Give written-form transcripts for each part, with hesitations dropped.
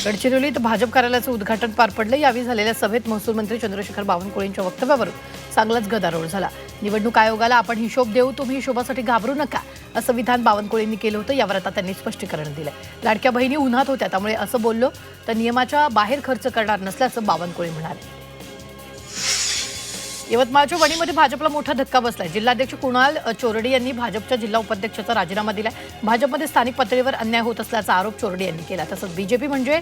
गडचिरोलीत भाजप कार्यालयाचं उद्घाटन पार पडलं। यावेळी झालेल्या सभेत महसूल मंत्री चंद्रशेखर बावनकुळेंच्या वक्तव्यावरून चांगलाच गदारोळ झाला। निवडणूक आयोगाला आपण हिशोब देऊ, तुम्ही हिशोबासाठी घाबरू नका असं विधान बावनकुळेंनी केलं होतं। यावर आता त्यांनी स्पष्टीकरण दिलं। लाडक्या बहिणी उन्हात होत्या, त्यामुळे असं बोललो तर नियमाच्या बाहेर खर्च करणार नसल्याचं बावनकुळे म्हणाले। यवतमाळच्या वणीमध्ये भाजपला मोठा धक्का बसलाय। जिल्हाध्यक्ष कुणाल चोरडे यांनी भाजपच्या जिल्हा उपाध्यक्षाचा राजीनामा दिलाय। भाजपमध्ये स्थानिक पातळीवर अन्याय होत असल्याचा आरोप चोरडे यांनी केला। तसंच बीजेपी म्हणजे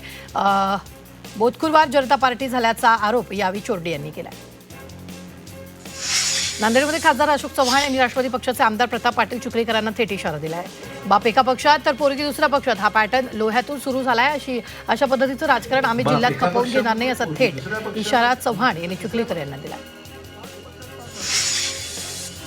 बोधकुरवार जनता पार्टी झाल्याचा आरोप यावेळी चोरडे यांनी केला। नांदेडमध्ये खासदार अशोक चव्हाण यांनी राष्ट्रवादी पक्षाचे आमदार प्रताप पाटील चिखलीकरांना थेट इशारा दिला आहे। बाप एका पक्षात तर पोरगी दुसऱ्या पक्षात, हा पॅटर्न लोह्यातून सुरू झालाय। अशा पद्धतीचं राजकारण आम्ही जिल्ह्यात खपवून घेणार नाही असा थेट इशारा चव्हाण यांनी चिखलीकर यांना दिला।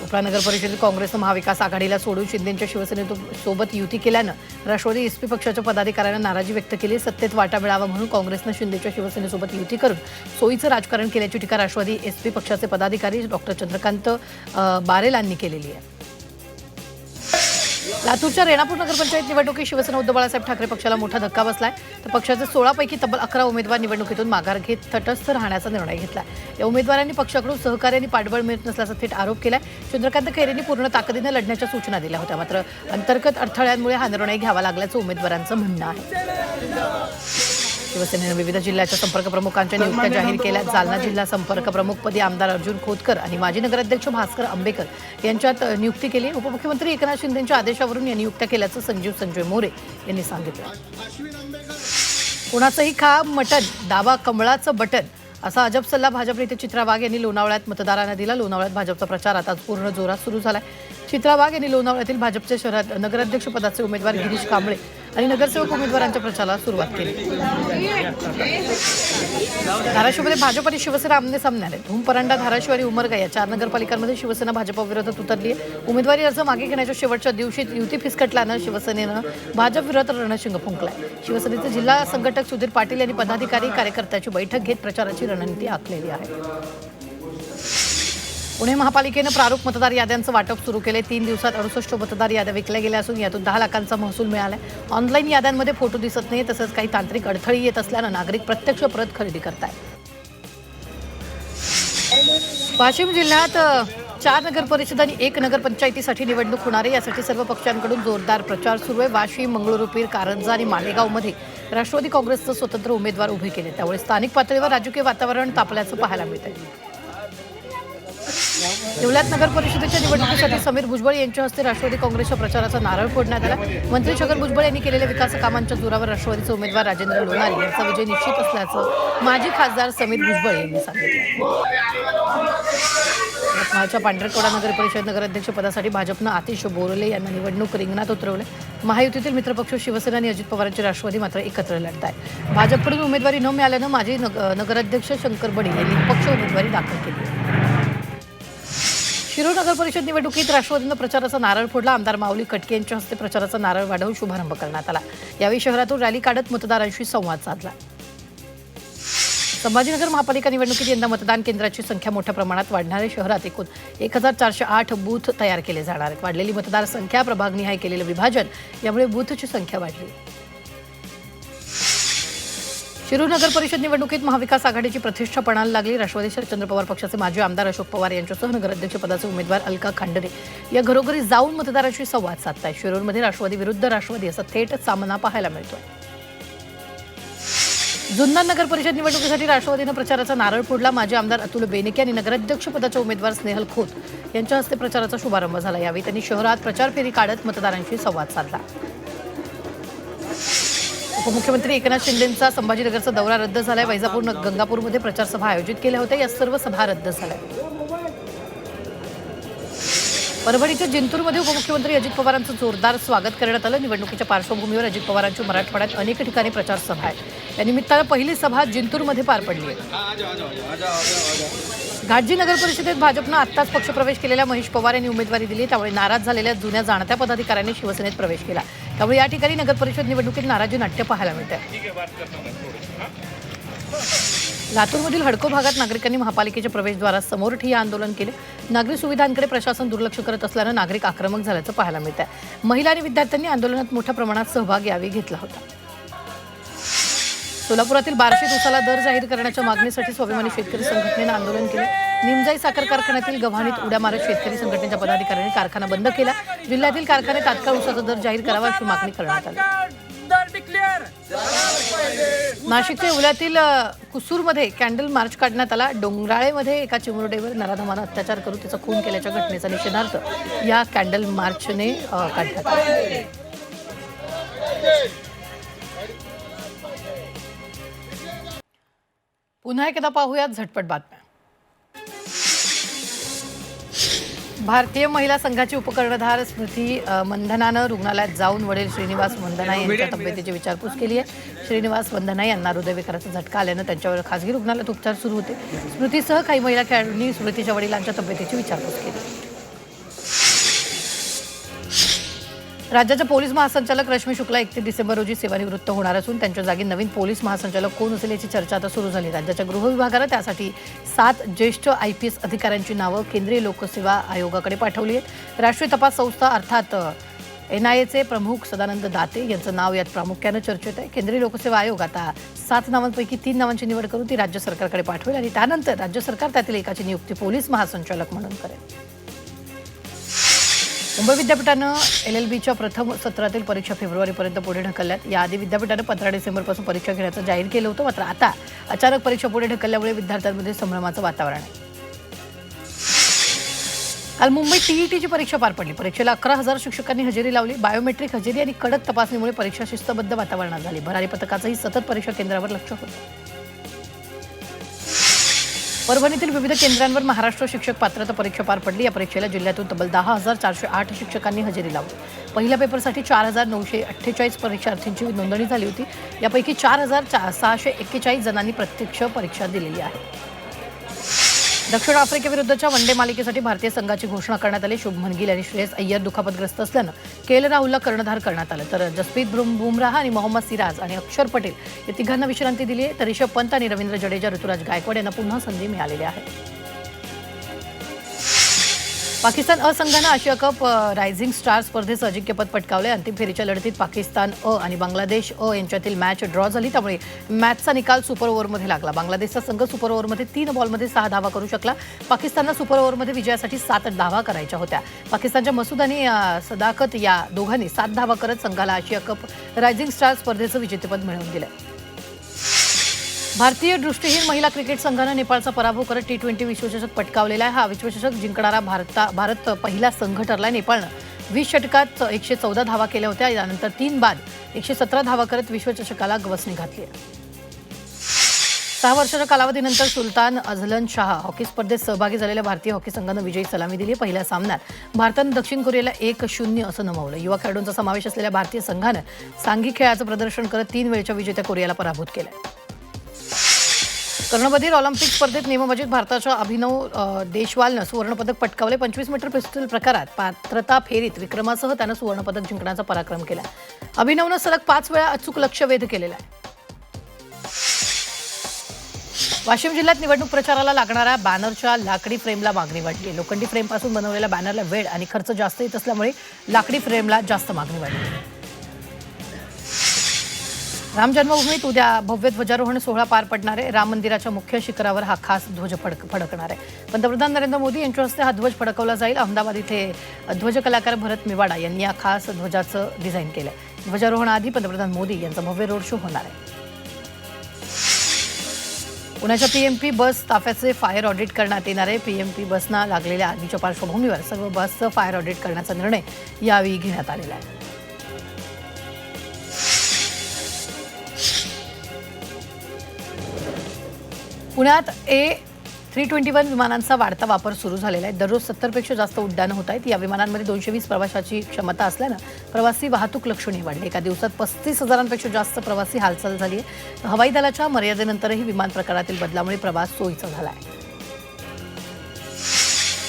उपरा नगर परिषदेत काँग्रेसनं महाविकास आघाडीला सोडून शिंदेच्या शिवसेनेसोबत युती केल्यानं राष्ट्रवादी एसपी पक्षाच्या पदाधिकाऱ्यांना नाराजी व्यक्त केली। सत्तेत वाटा मिळावा म्हणून काँग्रेसनं शिंदेच्या शिवसेनेसोबत युती करून सोयीचं राजकारण केल्याची टीका राष्ट्रवादी एसपी पक्षाचे पदाधिकारी डॉक्टर चंद्रकांत बारेल यांनी केलेली आहे। लातूरच्या रेणापूर नगरपंचायत निवडणुकीत शिवसेना उद्धव बाळासाहेब ठाकरे पक्षाला मोठा धक्का बसलाय। तर पक्षाचे 16 पैकी तब्बल 11 उमेदवार निवडणुकीतून माघार घेत तटस्थ राहण्याचा निर्णय घेतला। या उमेदवारांनी पक्षाकडून सहकार्याने पाठबळ मिळत नसल्याचा थेट आरोप केलाय। चंद्रकांत खैरेंनी पूर्ण ताकदीने लढण्याच्या सूचना दिल्या होत्या, मात्र अंतर्गत अडथळ्यांमुळे हा निर्णय घ्यावा लागल्याचं उमेदवारांचं म्हणणं आहे। शिवसेनेनं विविध जिल्ह्याच्या संपर्क प्रमुखांच्या नियुक्त्या जाहीर केल्या। जालना जिल्हा संपर्क प्रमुखपदी आमदार अर्जुन खोतकर आणि माजी नगराध्यक्ष भास्कर आंबेकर यांच्यात नियुक्ती केली। उपमुख्यमंत्री एकनाथ शिंदेंच्या आदेशावरून या नियुक्त्या केल्याचं संजय मोरे यांनी सांगितलं। कुणाचंही खा मटण, दाबा कमळाचं बटन असा अजब सल्ला भाजप नेते चित्रा वाघ यांनी लोणावळ्यात मतदारांना दिला। लोणावळ्यात भाजपचा प्रचार आता पूर्ण जोरात सुरू झालाय। चित्रा वाघ यांनी लोणावळ्यातील भाजपच्या शहरात नगराध्यक्ष पदाचे उमेदवार गिरीश कांबळे आणि नगरसेवक उमेदवारांच्या प्रचाराला सुरुवात केली। धाराशिवमध्ये भाजप आणि शिवसेना आमने सामने आले। धूमपरांडा, धाराशिव आणि उमरगा या 4 नगरपालिकांमध्ये शिवसेना भाजप विरोधात उतरली आहे। उमेदवारी अर्ज मागे घेण्याच्या शेवटच्या दिवशी युती फिसकटल्यानं शिवसेनेनं भाजप विरोधात रणशिंग फुंकलाय। शिवसेनेचे जिल्हा संघटक सुधीर पाटील यांनी पदाधिकारी कार्यकर्त्यांची बैठक घेत प्रचाराची रणनीती आखलेली आहे। पुणे महापालिकेनं प्रारूप मतदार याद्यांचं वाटप सुरू केले। 3 दिवसात 68 मतदार याद्या विकल्या गेल्या असून यातून 10 लाखांचा महसूल मिळालाय। ऑनलाईन याद्यांमध्ये फोटो दिसत नाही, तसंच काही तांत्रिक अडथळे येत असल्यानं नागरिक प्रत्यक्ष प्रत खरेदी करतायत। वाशिम जिल्ह्यात 4 नगर परिषद आणि 1 नगरपंचायतीसाठी निवडणूक होणार आहे। यासाठी सर्व पक्षांकडून जोरदार प्रचार सुरू आहे। वाशिम, मंगळुरूपीर, कारंजा आणि मालेगावमध्ये राष्ट्रवादी काँग्रेसचे स्वतंत्र उमेदवार उभे केले, त्यामुळे स्थानिक पातळीवर राजकीय वातावरण तापल्याचं पाहायला मिळतंय। येवल्यात नगर परिषदेच्या निवडणुकीसाठी समीर भुजबळ यांच्या हस्ते राष्ट्रवादी काँग्रेसच्या प्रचाराचा नारळ फोडण्यात आला। मंत्री छगन भुजबळ यांनी केलेल्या विकास कामांच्या जोरावर राष्ट्रवादीचे उमेदवार राजेंद्र लोणारी यांचा विजय निश्चित असल्याचं माजी खासदार समीर भुजबळ यांनी सांगितलं। यवतमाळच्या पांढरकवडा नगर परिषद नगराध्यक्ष पदासाठी भाजपनं आतिश बोरले यांना निवडणूक रिंगणात उतरवले। महायुतीतील मित्रपक्ष शिवसेना आणि अजित पवारांची राष्ट्रवादी मात्र एकत्र लढत आहे। भाजपकडून उमेदवारी न मिळाल्यानं माजी नगराध्यक्ष शंकर बडे यांनी पक्ष उमेदवारी दाखल केली। शिरूर नगर परिषद निवडणुकीत राष्ट्रवादीनं प्रचाराचा नारळ फोडला। आमदार माऊली कटके यांच्या हस्ते प्रचाराचा नारळ वाढवून शुभारंभ करण्यात आला। यावेळी शहरातून रॅली काढत मतदारांशी संवाद साधला। संभाजीनगर महापालिका निवडणुकीत यंदा मतदान केंद्राची संख्या मोठ्या प्रमाणात वाढणार आहे। शहरात एकूण 1408 बूथ तयार केले जाणार आहेत। वाढलेली मतदार संख्या, प्रभागनिहाय केलेलं विभाजन यामुळे बूथची संख्या वाढली। शिरूर नगर परिषद निवडणुकीत महाविकास आघाडीची प्रतिष्ठा पणाला लागली। राष्ट्रवादी शरदचंद्र पवार पक्षाचे माजी आमदार अशोक पवार यांच्यासह नगराध्यक्ष पदाचे उमेदवार अलका खांडरे या घरोघरी जाऊन मतदारांशी संवाद साधतायत। शिरूरमध्ये राष्ट्रवादी विरुद्ध राष्ट्रवादी असा थेट सामना पाहायला मिळतोय। जुन्नर नगर परिषद निवडणुकीसाठी राष्ट्रवादीनं प्रचाराचा नारळ फोडला। माजी आमदार अतुल बेनके आणि नगराध्यक्ष पदाचे उमेदवार स्नेहल खोत यांच्या हस्ते प्रचाराचा शुभारंभ झाला। यावेळी त्यांनी शहरात प्रचार फेरी काढत मतदारांशी संवाद साधला। उपमुख्यमंत्री एकनाथ शिंदेंचा संभाजीनगरचा दौरा रद्द झालाय। वैजापूर गंगापूरमध्ये प्रचार सभा आयोजित केल्या होत्या, या सर्व सभा रद्द झाल्या। परभणीच्या जिंतूरमध्ये उपमुख्यमंत्री अजित पवारांचं जोरदार स्वागत करण्यात आलं। निवडणुकीच्या पार्श्वभूमीवर अजित पवारांची मराठवाड्यात अनेक ठिकाणी प्रचार सभा आहे। या निमित्तानं पहिली सभा जिंतूरमध्ये पार पडली आहे। घाटजी नगर परिषदेत भाजपनं आत्ताच पक्षप्रवेश केलेल्या महेश पवार यांनी उमेदवारी दिली, त्यामुळे नाराज झालेल्या जुन्या जाणत्या पदाधिकाऱ्यांनी शिवसेनेत प्रवेश केला। त्यामुळे या ठिकाणी नगर परिषद निवडणुकीत नाराजी नाट्य पाहायला मिळते। लातूरमधील हडको भागात नागरिकांनी महापालिकेच्या प्रवेशद्वारासमोर ठिय्या आंदोलन केले। नागरी सुविधांकडे प्रशासन दुर्लक्ष करत असल्यानं नागरिक आक्रमक झाल्याचं पाहायला मिळत आहे। महिला आणि विद्यार्थ्यांनी आंदोलनात मोठ्या प्रमाणात सहभाग यावेळी घेतला होता। सोलापुरातील बार्शीत उसाला दर जाहीर करण्याच्या मागणीसाठी स्वाभिमानी शेतकरी संघटनेनं आंदोलन केले. निमजाई साखर कारखान्यातील गव्हाणीत उड्या मारत शेतकरी संघटनेच्या पदाधिकाऱ्यांनी कारखाना बंद केला. जिल्ह्यातील कारखाने तात्काळ उसाचा दर जाहीर करावा अशी मागणी करण्यात आली. नाशिकच्या उल्यातील कुसूरमध्ये कॅन्डल मार्च काढण्यात आला. डोंगराळेमध्ये एका चिमुरडेवर नराधमानं अत्याचार करून तिचा खून केल्याच्या घटनेचा निषेधार्थ या कॅन्डल मार्चने काढण्यात आला. पुन्हा एकदा पाहूयात झटपट बातम्या. भारतीय महिला संघाची उपकर्णधार स्मृती मंधनानं रुग्णालयात जाऊन वडील श्रीनिवास मंधना यांच्या तब्येतीची विचारपूस केली आहे. श्रीनिवास मंधना यांना हृदयविकाराचा झटका आल्यानं त्यांच्यावर खासगी रुग्णालयात उपचार सुरू होते. स्मृतीसह काही महिला खेळाडूंनी स्मृतीच्या वडिलांच्या तब्येतीची विचारपूस केली. राज्याच्या पोलीस महासंचालक रश्मी शुक्ला 31 डिसेंबर रोजी सेवानिवृत्त होणार असून त्यांच्या जागी नवीन पोलीस महासंचालक कोण असेल याची चर्चा आता सुरू झाली. राज्याच्या गृह विभागानं त्यासाठी 7 ज्येष्ठ IPS अधिकाऱ्यांची नावं केंद्रीय लोकसेवा आयोगाकडे पाठवली आहेत. राष्ट्रीय तपास संस्था अर्थात NIAचे प्रमुख सदानंद दाते यांचं नाव यात प्रामुख्यानं चर्चेत आहे. केंद्रीय लोकसेवा आयोग आता 7 नावांपैकी 3 नावांची निवड करून ती राज्य सरकारकडे पाठवेल आणि त्यानंतर राज्य सरकार त्यातील एकाची नियुक्ती पोलीस महासंचालक म्हणून करेल. मुंबई विद्यापीठानं LLBच्या प्रथम सत्रातील परीक्षा फेब्रुवारीपर्यंत पुढे ढकलल्यात. याआधी विद्यापीठानं 15 डिसेंबरपासून परीक्षा घेण्याचं जाहीर केलं होतं. मात्र आता अचानक परीक्षा पुढे ढकलल्यामुळे विद्यार्थ्यांमध्ये संभ्रमाचं वातावरण आहे. काल मुंबईत TETची परीक्षा पार पडली. परीक्षेला 11,000 शिक्षकांनी हजेरी लावली. बायोमेट्रिक हजेरी आणि कडक तपासणीमुळे परीक्षा शिस्तबद्ध वातावरणात झाली. भरारी पथकाचंही सतत परीक्षा केंद्रावर लक्ष होतं. परभणीतील विविध केंद्रांवर महाराष्ट्र शिक्षक पात्रता परीक्षा पार पडली. या परीक्षेला जिल्ह्यातून तब्बल 10,408 शिक्षकांनी हजेरी लावली. पहिल्या पेपरसाठी 4,948 परीक्षार्थींची नोंदणी झाली होती. यापैकी 4,641 जणांनी प्रत्यक्ष परीक्षा दिलेली आहे. दक्षिण आफ्रिकेविरुद्धच्या वनडे मालिकेसाठी भारतीय संघाची घोषणा करण्यात आली. शुभमन गिल आणि श्रेयस अय्यर दुखापतग्रस्त असल्यानं KL राहुलला कर्णधार करण्यात आलं. तर जसप्रीत बुमराह आणि मोहम्मद सिराज आणि अक्षर पटेल या तिघांना विश्रांती दिली आहे. तर रिषभ पंत आणि रवींद्र जडेजा, ऋतुराज गायकवाड यांना पुन्हा संधी मिळालेली आहे. पाकिस्तान अ संघानं आशिया कप रायझिंग स्टार स्पर्धेचं अजिंक्यपद पटकावले. अंतिम फेरीच्या लढतीत पाकिस्तान अ आणि बांगलादेश अ यांच्यातील मॅच ड्रॉ झाली. त्यामुळे मॅचचा निकाल सुपर ओव्हरमध्ये लागला. बांगलादेशचा संघ सुपर ओव्हरमध्ये 3 बॉलमध्ये 6 धावा करू शकला. पाकिस्तानला सुपर ओव्हरमध्ये विजयासाठी 7 धावा करायच्या होत्या. पाकिस्तानच्या मसूद आणि सदाकत या दोघांनी 7 धावा करत संघाला आशिया कप रायझिंग स्टार स्पर्धेचं विजेतेपद मिळवून दिलं. भारतीय दृष्टिहीन महिला क्रिकेट संघानं नेपाळचा पराभव करत T20 विश्वचषक पटकावलेला आहे. हा विश्वचषक जिंकणारा भारत पहिला संघ ठरला. नेपाळनं 20 षटकात 114 धावा केल्या होत्या. यानंतर 3 बाद 117 धावा करत विश्वचषकाला गवसणी घातली. 6 वर्षाच्या कालावधीनंतर सुलतान अझलन शाह हॉकी स्पर्धेत सहभागी झालेल्या भारतीय हॉकी संघानं विजयी सलामी दिली. पहिल्या सामन्यात भारतानं दक्षिण कोरियाला 1-0 असं नमवलं. युवा खेळाडूंचा समावेश असलेल्या भारतीय संघानं सांघिक खेळाचं प्रदर्शन करत 3 वेळच्या विजेत्या कोरियाला पराभूत केलं. कर्णबधीर ऑलिम्पिक स्पर्धेत नेमबाजीत भारताच्या अभिनव देशवालनं सुवर्णपदक पटकावले. 25 मीटर पिस्तूल प्रकारात पात्रता फेरीत विक्रमासह त्यानं सुवर्णपदक जिंकण्याचा पराक्रम केला. अभिनवनं सलग 5 वेळा अचूक लक्ष्य वेध केलेलं आहे. वाशिम जिल्ह्यात निवडणूक प्रचाराला लागणाऱ्या बॅनरच्या लाकडी फ्रेमला मागणी वाढली. लोखंडी फ्रेमपासून बनवलेल्या बॅनरला वेळ आणि खर्च जास्त येत असल्यामुळे लाकडी फ्रेमला जास्त मागणी वाढली. राम जन्मभूमीत उद्या भव्य ध्वजारोहण सोहळा पार पडणार आहे. राम मंदिराच्या मुख्य शिखरावर हा खास ध्वज फडकणार आहे. पंतप्रधान नरेंद्र मोदी यांच्या हस्ते हा ध्वज फडकवला जाईल. अहमदाबाद इथे ध्वज कलाकार भरत मिवाडा यांनी या खास ध्वजाचं डिझाईन केलं. ध्वजारोहणाआधी पंतप्रधान मोदी यांचा भव्य रोड शो होणार आहे. पुण्याच्या PMP बस ताफ्याचे फायर ऑडिट करण्यात येणार आहे. PMP बसना लागलेल्या आगीच्या पार्श्वभूमीवर सर्व बसचं फायर ऑडिट करण्याचा निर्णय यावेळी घेण्यात आलेला आहे. पुण्यात A321 विमानांचा वाढता वापर सुरू झालेला आहे. दररोज 70 पेक्षा जास्त उड्डाणं होत आहेत. या विमानांमध्ये 220 प्रवाशांची क्षमता असल्यानं प्रवासी वाहतूक लक्षणीय वाढली. एका दिवसात 35,000पेक्षा जास्त प्रवासी हालचाल झाली आहे. हवाई दलाच्या मर्यादेनंतरही विमान प्रकारातील बदलामुळे प्रवास सोयीचा झाला आहे.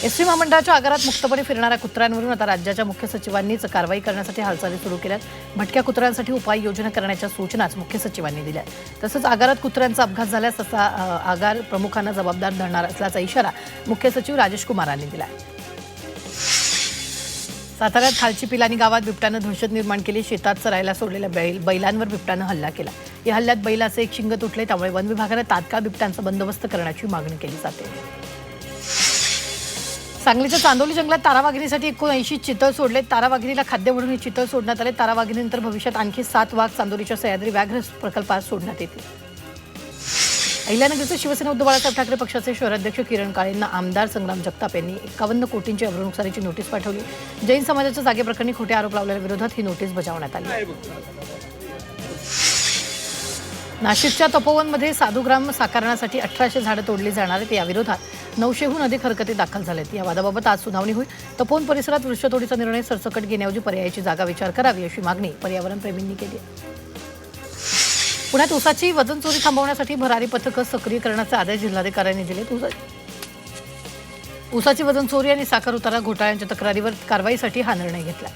एसटी महामंडळाच्या आगारात मुक्तपणे फिरणाऱ्या कुत्र्यांवरून आता राज्याच्या मुख्य सचिवांनीच कारवाई करण्यासाठी हालचाली सुरू केल्यात. भटक्या कुत्र्यांसाठी उपाययोजना करण्याच्या सूचनाच मुख्य सचिवांनी दिल्या. तसंच आगारात कुत्र्यांचा अपघात झाल्यास तसा आगार प्रमुखांना जबाबदार धरणार असल्याचा इशारा मुख्य सचिव राजेश कुमारांनी दिला. साताऱ्यात खालची पिलानी गावात बिबट्यानं दहशत निर्माण केली. शेतात चरायला सोडलेल्या बैलांवर बिबट्यानं हल्ला केला. या हल्ल्यात बैलाचे एक शिंग तुटले. त्यामुळे वन विभागाने तात्काळ बिबट्यांचा बंदोबस्त करण्याची मागणी केली जाते. सांगलीच्या चांदोली जंगलात तारा वाघिणीसाठी 79 चितळ सोडले. तारा वाघिणीला खाद्य म्हणून हे चितळ सोडण्यात आले. तारा वाघिणीनंतर भविष्यात आणखी 7 वाघ चांदोलीच्या सह्याद्री व्याघ्र प्रकल्पात सोडण्यात येतील. अहिल्यानगरचे शिवसेना उद्धव बाळासाहेब ठाकरे पक्षाचे शहराध्यक्ष किरण काळेंना आमदार संग्राम जगताप यांनी 51 कोटींची अब्रुनुकसानीची नोटीस पाठवली. जैन समाजाच्या जागेप्रकरणी खोटे आरोप लावलेल्या विरोधात ही नोटीस बजावण्यात आली. नाशिकच्या तपोवनमध्ये साधुग्राम साकारण्यासाठी 1800 झाडं तोडली जाणार आहेत. या विरोधात 900हून अधिक हरकती दाखल झाल्यात. या वादाबाबत आज सुनावणी होईल. तपोवन परिसरात वृक्षतोडीचा निर्णय सरसकट घेण्याऐवजी पर्यायाची जागा विचार करावी अशी मागणी पर्यावरण प्रेमींनी केली आहे. पुण्यात ऊसाची वजन चोरी थांबवण्यासाठी भरारी पथकं सक्रिय करण्याचे आदेश जिल्हाधिकाऱ्यांनी दिलेत. ऊसाची वजन चोरी आणि साखर उतारा घोटाळ्यांच्या तक्रारीवर कारवाईसाठी हा निर्णय घेतला.